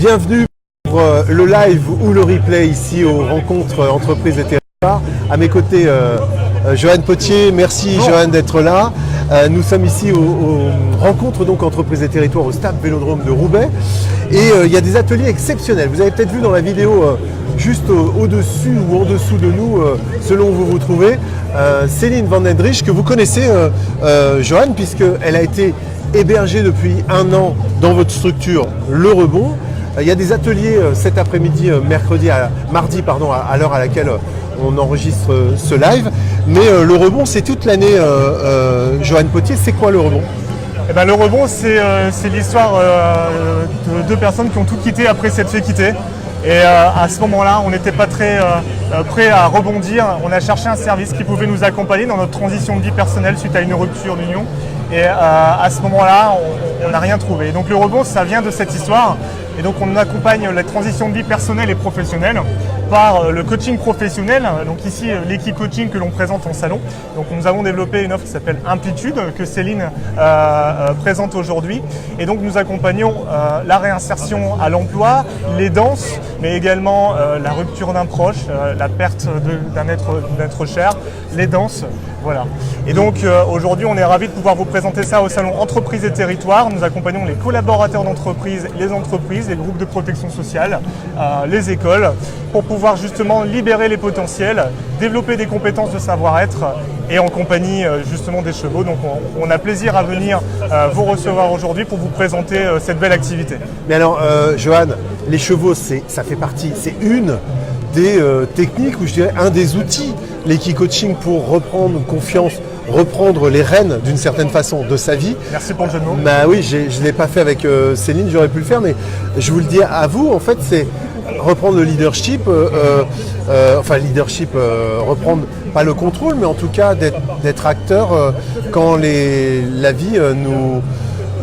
Bienvenue pour le live ou le replay ici aux rencontres entreprises et territoires. À mes côtés, Johan Potier. Merci Johan d'être là. Nous sommes ici aux rencontres donc entreprises et territoires au stade Vélodrome de Roubaix. Et il y a des ateliers exceptionnels. Vous avez peut-être vu dans la vidéo juste au-dessus ou en dessous de nous, selon où vous vous trouvez, Céline Van Dendrich, que vous connaissez, Johan, puisqu'elle a été hébergée depuis 1 an dans votre structure Le Rebond. Il y a des ateliers cet après-midi, mardi, à l'heure à laquelle on enregistre ce live. Mais Le Rebond, c'est toute l'année, Johan Potier. C'est quoi Le Rebond ? Eh ben, Le Rebond, c'est l'histoire de 2 personnes qui ont tout quitté après s'être fait quitter. Et à ce moment-là, on n'était pas très prêt à rebondir. On a cherché un service qui pouvait nous accompagner dans notre transition de vie personnelle suite à une rupture d'union. Et à ce moment-là, on n'a rien trouvé. Donc Le Rebond, ça vient de cette histoire. Et donc on accompagne la transition de vie personnelle et professionnelle par le coaching professionnel. Donc ici, l'équipe coaching que l'on présente en salon. Donc nous avons développé une offre qui s'appelle Amplitude, que Céline présente aujourd'hui. Et donc nous accompagnons la réinsertion à l'emploi, les danses, mais également la rupture d'un proche, la perte d'un être cher, les danses. Voilà. Et donc aujourd'hui, on est ravis de pouvoir vous présenter ça au salon Entreprises et Territoires. Nous accompagnons les collaborateurs d'entreprise, les entreprises, les groupes de protection sociale, les écoles, pour pouvoir justement libérer les potentiels, développer des compétences de savoir-être et en compagnie justement des chevaux. Donc on a plaisir à venir vous recevoir aujourd'hui pour vous présenter cette belle activité. Mais alors, Johan, les chevaux, ça fait partie, c'est une des techniques, ou je dirais un des outils, l'équi-coaching, pour reprendre confiance, reprendre les rênes d'une certaine façon de sa vie. Merci pour le jeu de mots. Bah oui, je ne l'ai pas fait avec Céline, j'aurais pu le faire, mais je vous le dis à vous, en fait, c'est reprendre le leadership, reprendre pas le contrôle, mais en tout cas d'être acteur quand la vie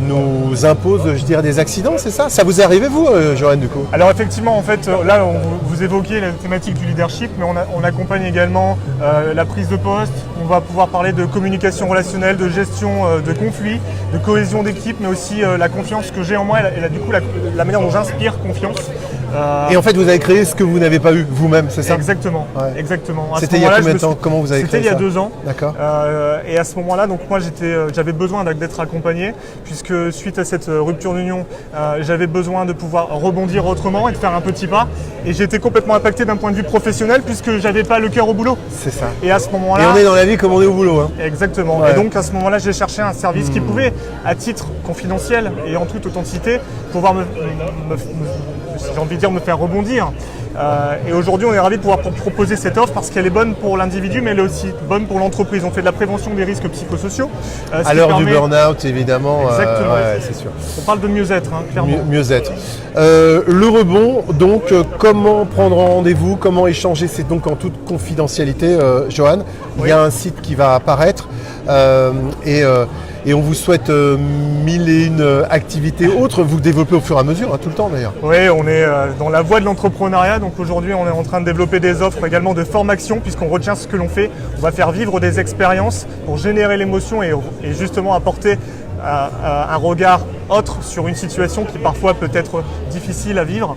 nous impose, je dirais, des accidents, c'est ça ? Ça vous est arrivé, vous, Johan, du coup ? Alors effectivement, en fait, là, vous évoquez la thématique du leadership, mais on accompagne également la prise de poste. On va pouvoir parler de communication relationnelle, de gestion de conflits, de cohésion d'équipe, mais aussi la confiance que j'ai en moi et du coup la manière dont j'inspire confiance. Et en fait, vous avez créé ce que vous n'avez pas eu vous-même, c'est ça ? Exactement, ouais. Exactement. C'était il y a combien de temps ? Comment vous avez créé ça ? C'était il y a 2 ans. D'accord. Et à ce moment-là, donc moi j'avais besoin d'être accompagné, puisque suite à cette rupture d'union, j'avais besoin de pouvoir rebondir autrement et de faire un petit pas. Et j'ai été complètement impacté d'un point de vue professionnel, puisque j'avais pas le cœur au boulot. C'est ça. Et à ce moment-là. Et on est dans la vie comme on est au boulot. Hein. Exactement. Ouais. Et donc à ce moment-là, j'ai cherché un service qui pouvait, à titre confidentiel et en toute authenticité, pouvoir j'ai envie de dire me faire rebondir. Et aujourd'hui, on est ravis de pouvoir proposer cette offre parce qu'elle est bonne pour l'individu, mais elle est aussi bonne pour l'entreprise. On fait de la prévention des risques psychosociaux. À l'heure du burn-out, évidemment. Exactement. C'est sûr. On parle de mieux-être, hein, clairement. Mieux-être. Le Rebond, donc, comment prendre rendez-vous, comment échanger, c'est donc en toute confidentialité, Johan. Oui. Il y a un site qui va apparaître et on vous souhaite 1001 activités autres. Vous développez au fur et à mesure, hein, tout le temps d'ailleurs. Oui, on est dans la voie de l'entrepreneuriat. Donc aujourd'hui, on est en train de développer des offres également de formation, puisqu'on retient ce que l'on fait. On va faire vivre des expériences pour générer l'émotion et justement apporter un regard autre sur une situation qui parfois peut être difficile à vivre.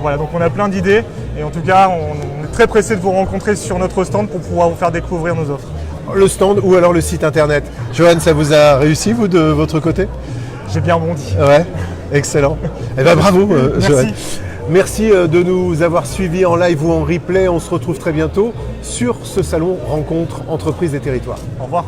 Voilà, donc on a plein d'idées et en tout cas, on est très pressé de vous rencontrer sur notre stand pour pouvoir vous faire découvrir nos offres. Le stand ou alors le site internet. Johan, ça vous a réussi, vous, de votre côté ? J'ai bien rebondi. Ouais, excellent. Eh bien, bravo, Johan. Merci de nous avoir suivis en live ou en replay. On se retrouve très bientôt sur ce salon Rencontre Entreprises et Territoires. Au revoir.